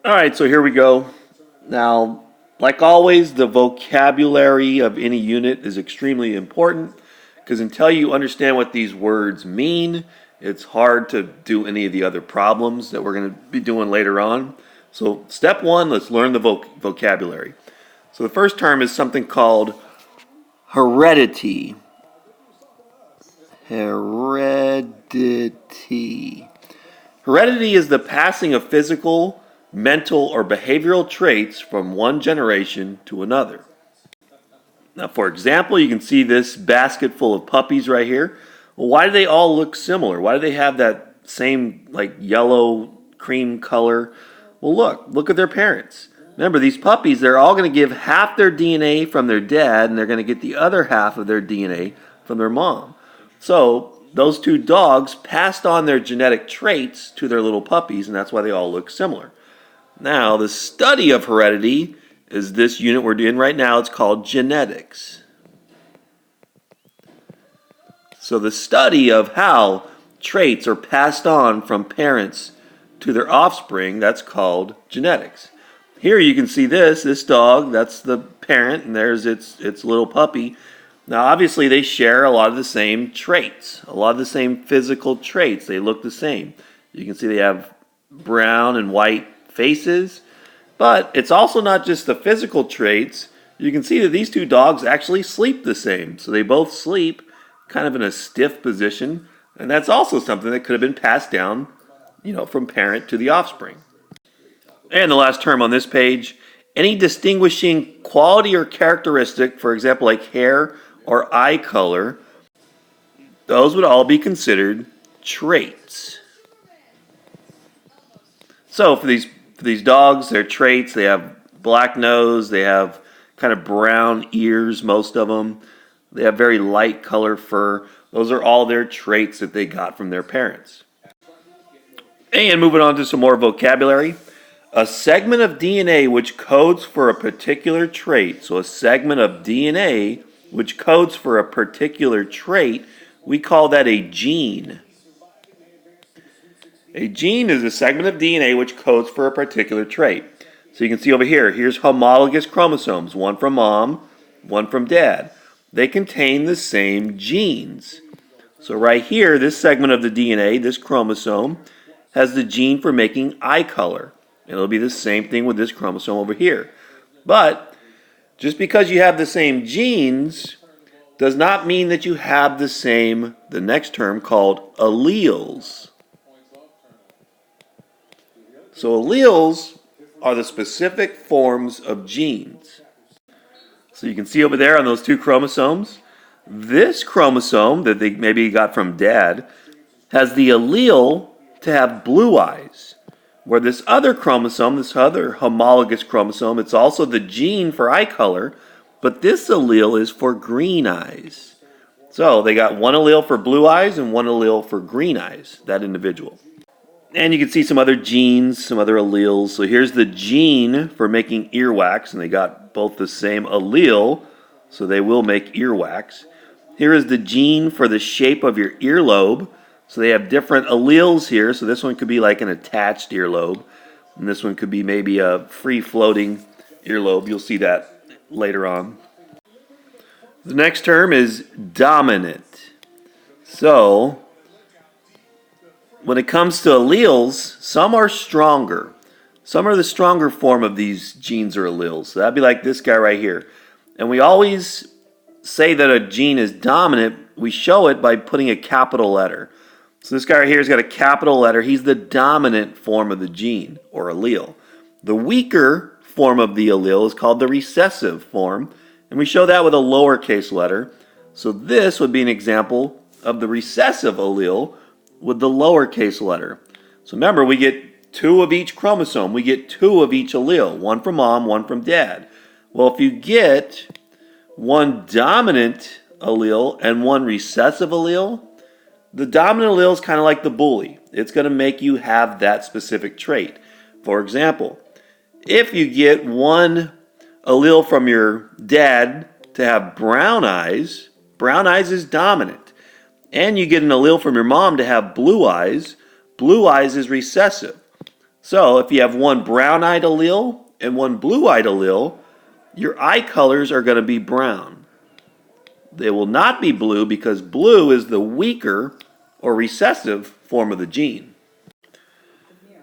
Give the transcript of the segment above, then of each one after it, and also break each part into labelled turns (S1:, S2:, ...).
S1: All right, so here we go. Now, like always, the vocabulary of any unit is extremely important because until you understand what these words mean, it's hard to do any of the other problems that we're going to be doing later on. So, step one, let's learn the vocabulary. So, the first term is something called heredity. Heredity. Heredity is the passing of physical, mental, or behavioral traits from one generation to another. Now, for example, you can see this basket full of puppies right here. Well, why do they all look similar? Why do they have that same like yellow cream color? Well, look at their parents. Remember, these puppies, they're all going to give half their DNA from their dad, and they're going to get the other half of their DNA from their mom. So, those two dogs passed on their genetic traits to their little puppies, and that's why they all look similar. Now, the study of heredity is this unit we're doing right now. It's called genetics. So, the study of how traits are passed on from parents to their offspring, that's called genetics. Here you can see this dog, that's the parent, and there's its little puppy. Now, obviously, they share a lot of the same traits, a lot of the same physical traits. They look the same. You can see they have brown and white faces, but it's also not just the physical traits. You can see that these two dogs actually sleep the same. So they both sleep kind of in a stiff position, and that's also something that could have been passed down, from parent to the offspring. And the last term on this page, any distinguishing quality or characteristic, for example, like hair or eye color, those would all be considered traits. So for these dogs, their traits, they have black nose, they have kind of brown ears, most of them. They have very light color fur. Those are all their traits that they got from their parents. And moving on to some more vocabulary. A segment of DNA which codes for a particular trait. So a segment of DNA which codes for a particular trait, we call that a gene. A gene is a segment of DNA which codes for a particular trait. So you can see over here, here's homologous chromosomes, one from mom, one from dad. They contain the same genes. So right here, this segment of the DNA, this chromosome, has the gene for making eye color. And it'll be the same thing with this chromosome over here. But just because you have the same genes does not mean that you have the next term called alleles. So alleles are the specific forms of genes. So you can see over there on those two chromosomes, this chromosome that they maybe got from dad has the allele to have blue eyes. Where this other chromosome, this other homologous chromosome, it's also the gene for eye color, but this allele is for green eyes. So they got one allele for blue eyes and one allele for green eyes, that individual. And you can see some other genes, some other alleles. So here's the gene for making earwax, and they got both the same allele, so they will make earwax. Here is the gene for the shape of your earlobe. So they have different alleles here. So this one could be like an attached earlobe. And this one could be maybe a free-floating earlobe. You'll see that later on. The next term is dominant. So when it comes to alleles, some are stronger. Some are the stronger form of these genes or alleles. So that'd be like this guy right here. And we always say that a gene is dominant. We show it by putting a capital letter. So this guy right here has got a capital letter. He's the dominant form of the gene or allele. The weaker form of the allele is called the recessive form, and we show that with a lowercase letter. So this would be an example of the recessive allele with the lowercase letter. So remember, we get two of each chromosome. We get two of each allele, one from mom, one from dad. Well, if you get one dominant allele and one recessive allele, the dominant allele is kind of like the bully. It's going to make you have that specific trait. For example, if you get one allele from your dad to have brown eyes is dominant. And you get an allele from your mom to have blue eyes is recessive. So if you have one brown-eyed allele and one blue-eyed allele, your eye colors are going to be brown. They will not be blue because blue is the weaker or recessive form of the gene.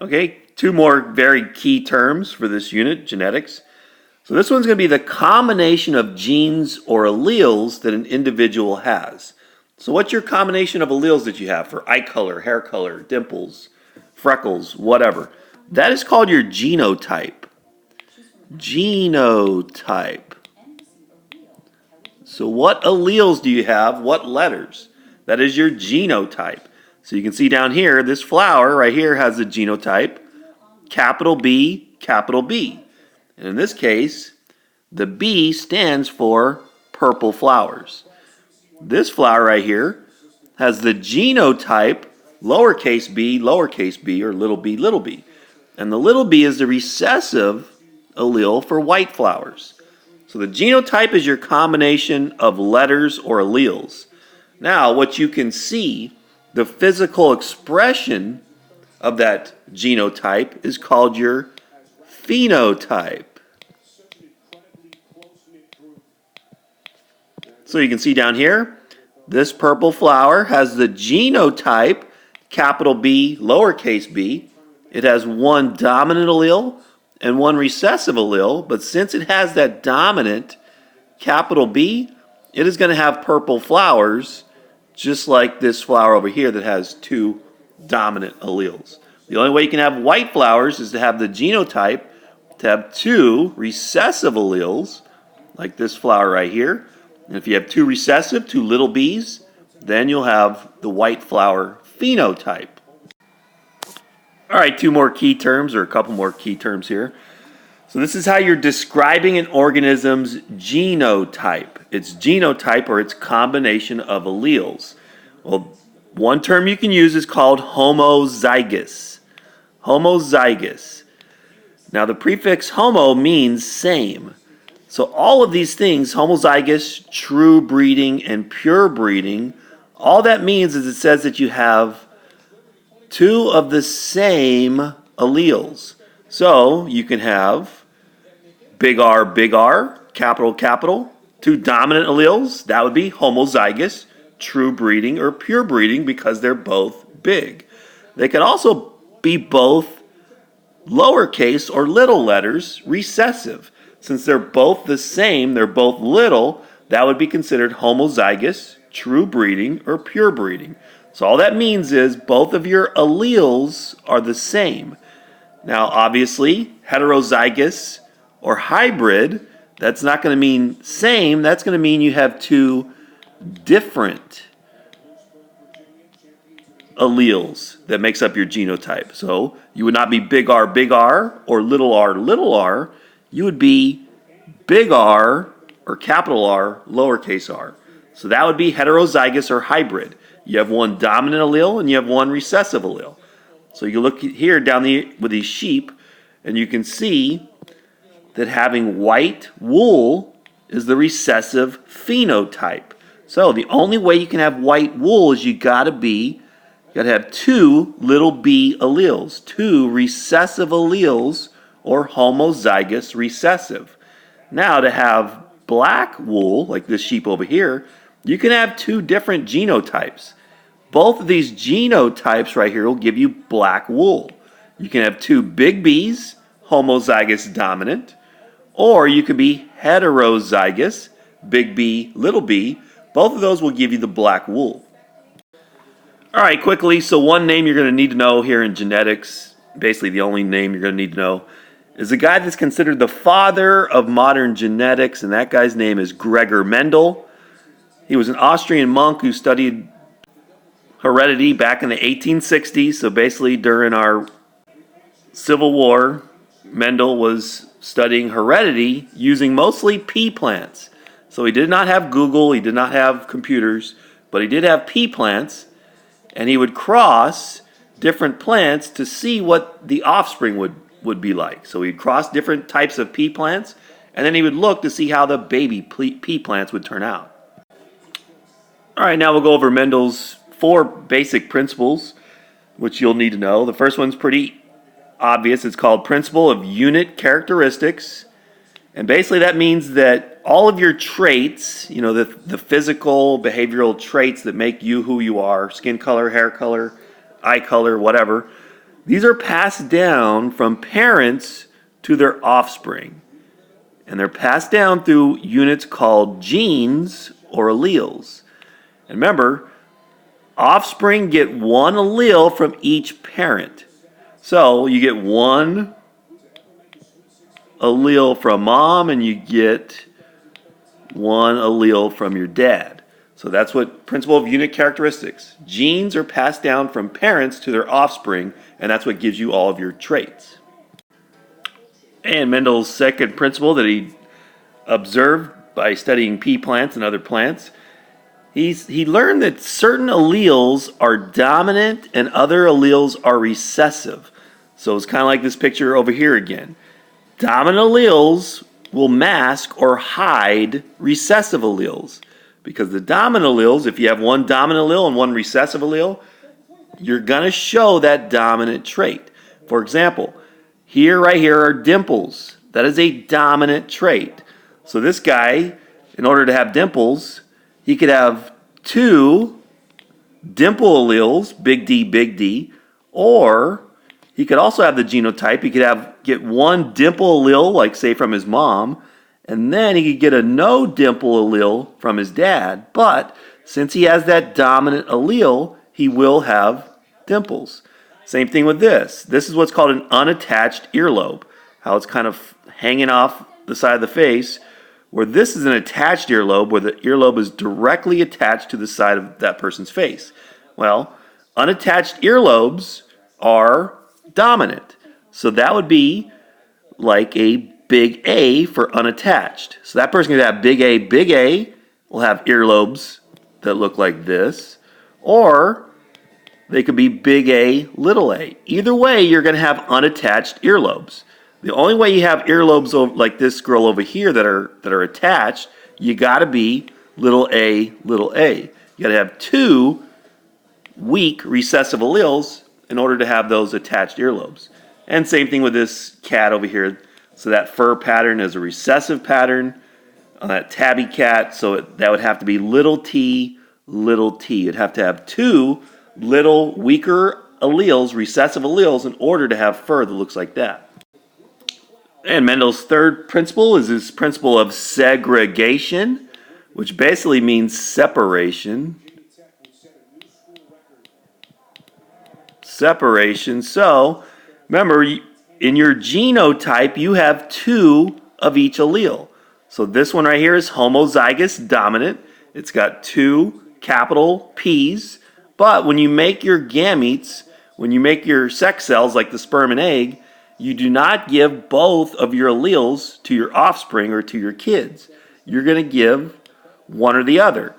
S1: Okay, two more very key terms for this unit, genetics. So this one's going to be the combination of genes or alleles that an individual has. So what's your combination of alleles that you have for eye color, hair color, dimples, freckles, whatever? That is called your genotype. Genotype. So what alleles do you have? What letters? That is your genotype. So you can see down here, this flower right here has the genotype, capital B, capital B. And in this case, the B stands for purple flowers. This flower right here has the genotype, lowercase b, or little b, little b. And the little b is the recessive allele for white flowers. So the genotype is your combination of letters or alleles. Now, what you can see, the physical expression of that genotype is called your phenotype. So you can see down here, this purple flower has the genotype, capital B, lowercase b. It has one dominant allele and one recessive allele, but since it has that dominant capital B, it is going to have purple flowers, just like this flower over here that has two dominant alleles. The only way you can have white flowers is to have the genotype, to have two recessive alleles, like this flower right here. And if you have two recessive, two little b's, then you'll have the white flower phenotype. All right, two more key terms, or a couple more key terms here. So this is how you're describing an organism's genotype. Its genotype, or its combination of alleles. Well, one term you can use is called homozygous. Homozygous. Now the prefix homo means same. So all of these things, homozygous, true breeding, and pure breeding, all that means is it says that you have two of the same alleles. So you can have big R, capital, capital, two dominant alleles. That would be homozygous, true breeding, or pure breeding because they're both big. They can also be both lowercase or little letters, recessive. Since they're both the same, they're both little, that would be considered homozygous, true breeding, or pure breeding. So all that means is both of your alleles are the same. Now, obviously, heterozygous or hybrid, that's not going to mean same. That's going to mean you have two different alleles that makes up your genotype. So you would not be big R, or little r. You would be big R or capital R, lowercase r. So that would be heterozygous or hybrid. You have one dominant allele and you have one recessive allele. So you look here down with these sheep, and you can see that having white wool is the recessive phenotype. So the only way you can have white wool is you got to have two little b alleles, two recessive alleles, or homozygous recessive. Now to have black wool, like this sheep over here, you can have two different genotypes. Both of these genotypes right here will give you black wool. You can have two big B's, homozygous dominant, or you could be heterozygous, big B, little b. Both of those will give you the black wool. All right, quickly, so one name you're going to need to know here in genetics, basically the only name you're going to need to know, is a guy that's considered the father of modern genetics, and that guy's name is Gregor Mendel. He was an Austrian monk who studied heredity back in the 1860s, so basically during our Civil War, Mendel was studying heredity using mostly pea plants. So he did not have Google, he did not have computers, but he did have pea plants, and he would cross different plants to see what the offspring would be like. So he'd cross different types of pea plants, and then he would look to see how the baby pea plants would turn out. All right, now we'll go over Mendel's 4 basic principles, which you'll need to know. The first one's pretty obvious. It's called principle of unit characteristics. And basically that means that all of your traits, the physical, behavioral traits that make you who you are, skin color, hair color, eye color, whatever, these are passed down from parents to their offspring. And they're passed down through units called genes or alleles. And remember, offspring get one allele from each parent. So you get one allele from mom and you get one allele from your dad. So that's what principle of unit characteristics. Genes are passed down from parents to their offspring, and that's what gives you all of your traits. And Mendel's second principle that he observed by studying pea plants and other plants, he learned that certain alleles are dominant and other alleles are recessive. So it's kind of like this picture over here again. Dominant alleles will mask or hide recessive alleles. Because the dominant alleles, if you have one dominant allele and one recessive allele, you're going to show that dominant trait. For example, right here are dimples. That is a dominant trait. So this guy, in order to have dimples, he could have two dimple alleles, big D, or he could also have the genotype. He could get one dimple allele, like say from his mom, and then he could get a no dimple allele from his dad. But since he has that dominant allele, he will have dimples. Same thing with this. This is what's called an unattached earlobe. How it's kind of hanging off the side of the face, where this is an attached earlobe, where the earlobe is directly attached to the side of that person's face. Well, unattached earlobes are dominant. So that would be like a big A for unattached. So that person could have big A will have earlobes that look like this, or they could be big A, little a. Either way, you're going to have unattached earlobes. The only way you have earlobes like this girl over here that are attached, you got to be little a, little a. You got to have two weak recessive alleles in order to have those attached earlobes. And same thing with this cat over here. So that fur pattern is a recessive pattern on that tabby cat. So that would have to be little t, little t. You'd have to have two little weaker alleles, recessive alleles, in order to have fur that looks like that. And Mendel's third principle is his principle of segregation, which basically means separation. So remember, in your genotype, you have two of each allele. So this one right here is homozygous dominant. It's got two capital P's. But when you make your gametes, when you make your sex cells like the sperm and egg, you do not give both of your alleles to your offspring or to your kids. You're going to give one or the other.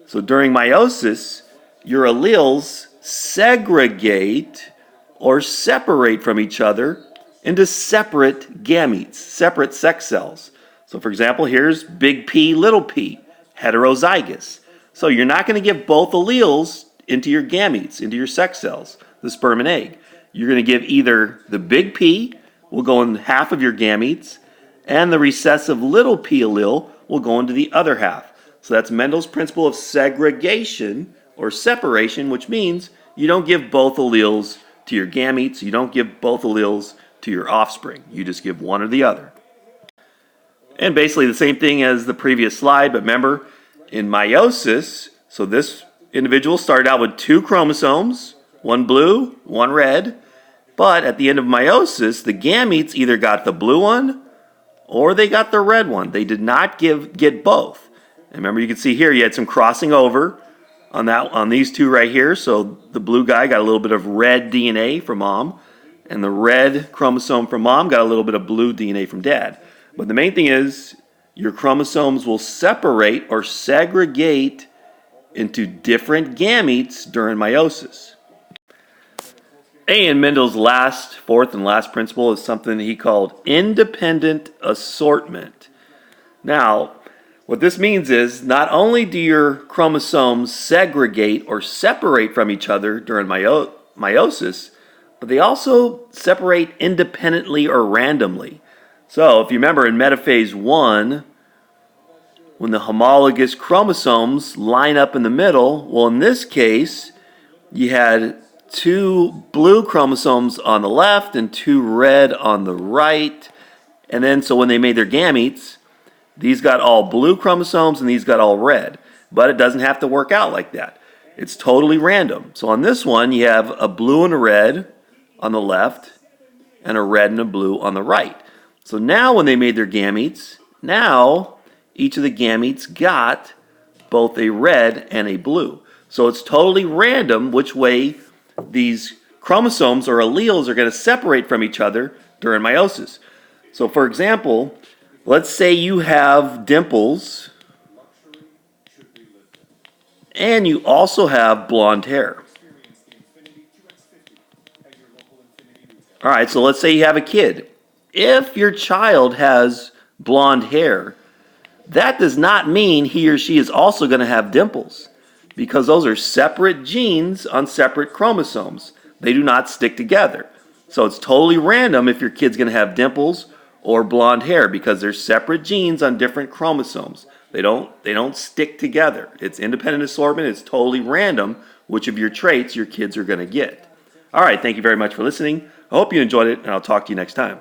S1: So during meiosis, your alleles segregate or separate from each other into separate gametes, separate sex cells. So for example, here's big P, little p, heterozygous. So you're not going to give both alleles into your gametes, into your sex cells, the sperm and egg. You're going to give either the big P will go in half of your gametes, and the recessive little p allele will go into the other half. So that's Mendel's principle of segregation or separation, which means you don't give both alleles to your gametes, you don't give both alleles to your offspring. You just give one or the other. And basically the same thing as the previous slide, but remember, in meiosis, so this individual started out with two chromosomes, one blue, one red, but at the end of meiosis, the gametes either got the blue one or they got the red one. They did not get both. And remember, you can see here you had some crossing over on these two right here. So the blue guy got a little bit of red DNA from mom, and the red chromosome from mom got a little bit of blue DNA from dad. But the main thing is your chromosomes will separate or segregate into different gametes during meiosis. And Mendel's fourth and last principle is something he called independent assortment. Now, what this means is not only do your chromosomes segregate or separate from each other during meiosis, but they also separate independently or randomly. So if you remember in metaphase 1, when the homologous chromosomes line up in the middle, well, in this case, you had 2 blue chromosomes on the left and 2 red on the right. And then, so when they made their gametes, these got all blue chromosomes and these got all red. But it doesn't have to work out like that. It's totally random. So on this one, you have a blue and a red on the left and a red and a blue on the right. So now when they made their gametes, now each of the gametes got both a red and a blue. So it's totally random which way these chromosomes or alleles are going to separate from each other during meiosis. So for example, let's say you have dimples and you also have blonde hair. All right, so let's say you have a kid. If your child has blonde hair, that does not mean he or she is also going to have dimples, because those are separate genes on separate chromosomes. They do not stick together. So it's totally random if your kid's going to have dimples or blonde hair, because they're separate genes on different chromosomes. They don't stick together. It's independent assortment. It's totally random which of your traits your kids are going to get. All right, thank you very much for listening. I hope you enjoyed it, and I'll talk to you next time.